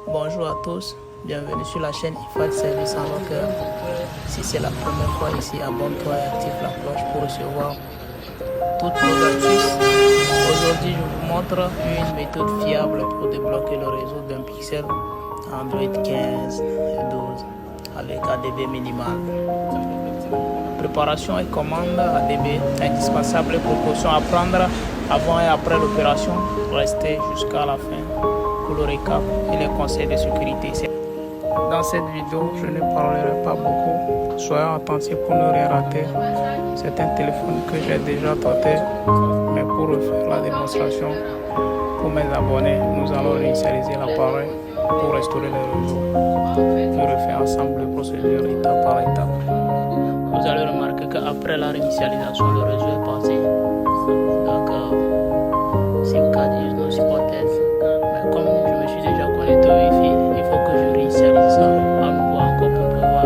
Bonjour à tous, bienvenue sur la chaîne IFAD Service en Locker. Si c'est la première fois ici, abonne-toi et active la cloche pour recevoir toutes nos astuces. Aujourd'hui, je vous montre une méthode fiable pour débloquer le réseau d'un Pixel Android 15 et 12 avec ADB minimal. Préparation et commande ADB, indispensable précautions à prendre avant et après l'opération. Restez jusqu'à la fin pour le récap et les conseils de sécurité. Dans cette vidéo, je ne parlerai pas beaucoup. Soyez attentifs pour ne rien rater. C'est un téléphone que j'ai déjà tenté, mais pour refaire la démonstration, pour mes abonnés, nous allons réinitialiser l'appareil pour restaurer le réseau. Je refais ensemble les procédures étape par étape. Vous allez remarquer qu'après la réinitialisation, le réseau est parti. Donc, SIM card is not supported. Mais comme je me suis déjà connecté au Wi-Fi, il faut que je réinitialise ça à nouveau encore pour pouvoir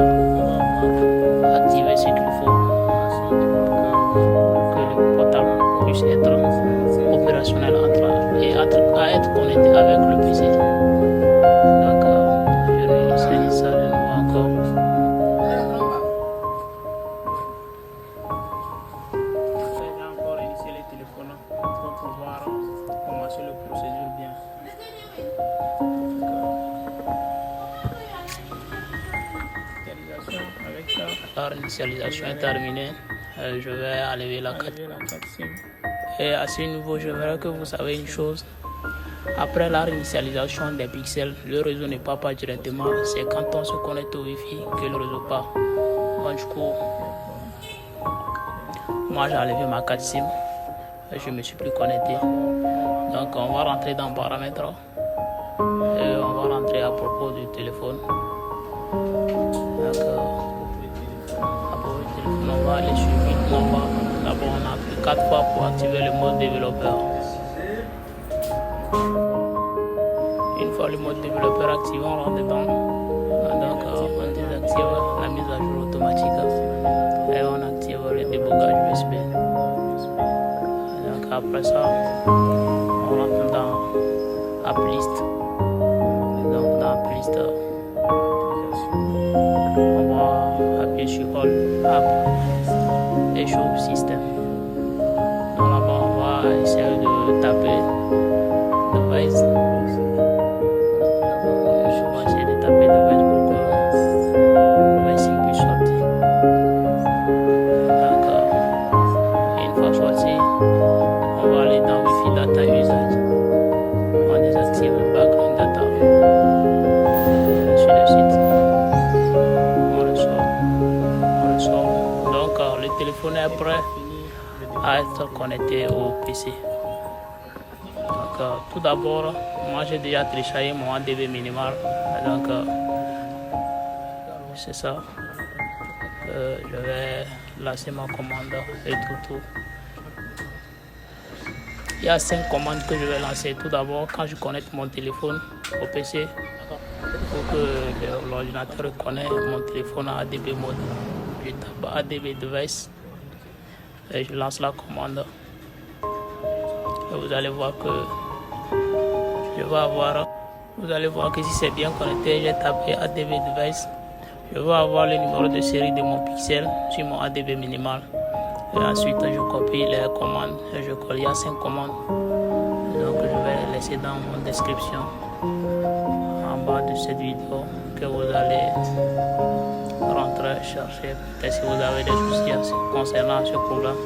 activer ce qu'il faut pour que le portable puisse être opérationnel et à être connecté avec le PC. Donc, je réinitialise ça de nouveau encore. J'ai encore initié le téléphone pour pouvoir commencer le procédure bien. Avec ça, la réinitialisation est terminée. Je vais enlever la carte SIM. Et à ce niveau, je voudrais que vous savez une chose. Après la réinitialisation des pixels, le réseau ne part pas directement. C'est quand on se connecte au Wi-Fi que le réseau part. Bon, du coup, moi j'ai enlevé ma carte SIM. Je ne me suis plus connecté. Donc on va rentrer dans paramètres. Et on va rentrer à propos du téléphone. Donc, à propos du téléphone, on va aller sur vite en bas. D'abord, on appuie 4 fois pour activer le mode développeur. Une fois le mode développeur activé, on rentre dedans. Donc, on désactive la mise à jour automatique et on active le débogage USB. Donc, après ça, on rentre dans App List. Donc, dans App List, on va appuyer sur All App et Show System. Donc là-bas, on va essayer de taper Device. Je vais essayer de taper Device pour que le Device puisse sortir. Donc, une fois sorti, on va aller dans Wi-Fi Data Usage. On désactive le background data sur le site. On ressort. Donc, le téléphone est prêt à être connecté au PC. Donc, tout d'abord, moi j'ai déjà téléchargé mon ADB minimal. Donc, c'est ça. Je vais lancer ma commande et tout. Il y a 5 commandes que je vais lancer. Tout d'abord, quand je connecte mon téléphone au PC, pour que l'ordinateur reconnaisse mon téléphone en ADB mode, je tape ADB device et je lance la commande. Et vous allez voir que si c'est bien connecté, j'ai tapé ADB device. Je vais avoir le numéro de série de mon pixel sur mon ADB minimal. Et ensuite, je copie les commandes et je colle. Il y a 5 commandes. Donc, je vais les laisser dans mon description en bas de cette vidéo que vous allez rentrer chercher. Peut-être si vous avez des soucis concernant ce problème.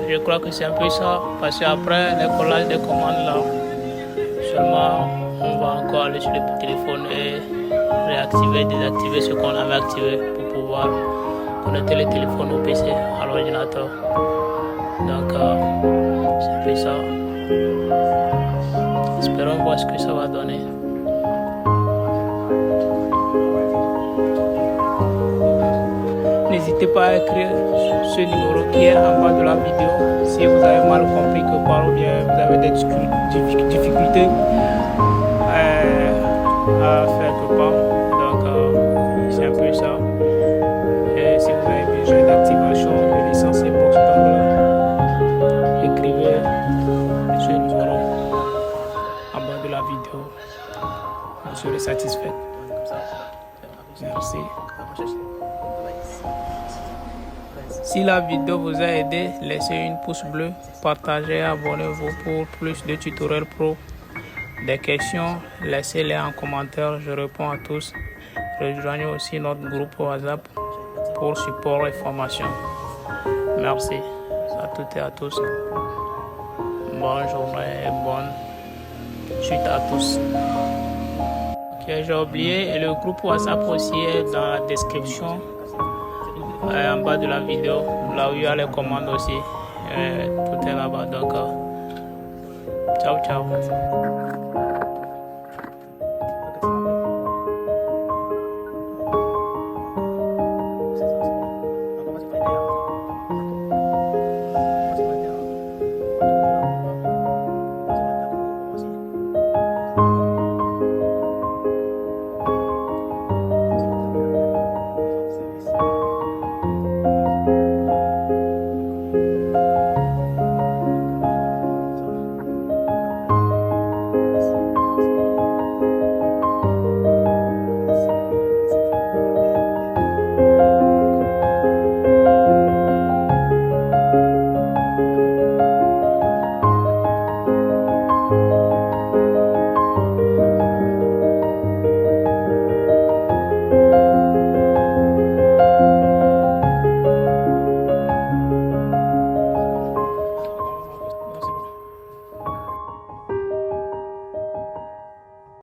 Je crois que c'est un peu ça. Parce qu'après les collages des commandes là, seulement on va encore aller sur le téléphone et réactiver, désactiver ce qu'on avait activé pour pouvoir connecter le téléphone au PC, à l'ordinateur. Donc, c'est un peu ça. Espérons voir ce que ça va donner. N'hésitez pas à écrire ce numéro qui est en bas de la vidéo si vous avez mal compris que part ou bien vous avez des difficultés à faire que part. Donc, c'est un peu ça. Et si vous avez besoin d'activation de licence box dongle, écrivez ce numéro en bas de vidéo, vous serez satisfait. Merci. Si la vidéo vous a aidé, laissez une pouce bleu, partagez et abonnez-vous pour plus de tutoriels pro. Des questions, laissez-les en commentaire, je réponds à tous. Rejoignez aussi notre groupe WhatsApp pour support et formation. Merci à toutes et à tous. Bonne journée et bonne suite à tous. Ok, j'ai oublié, et le groupe WhatsApp aussi est dans la description, en bas de la vidéo, là où il y a les commandes aussi. Tout est là-bas, donc ciao ciao.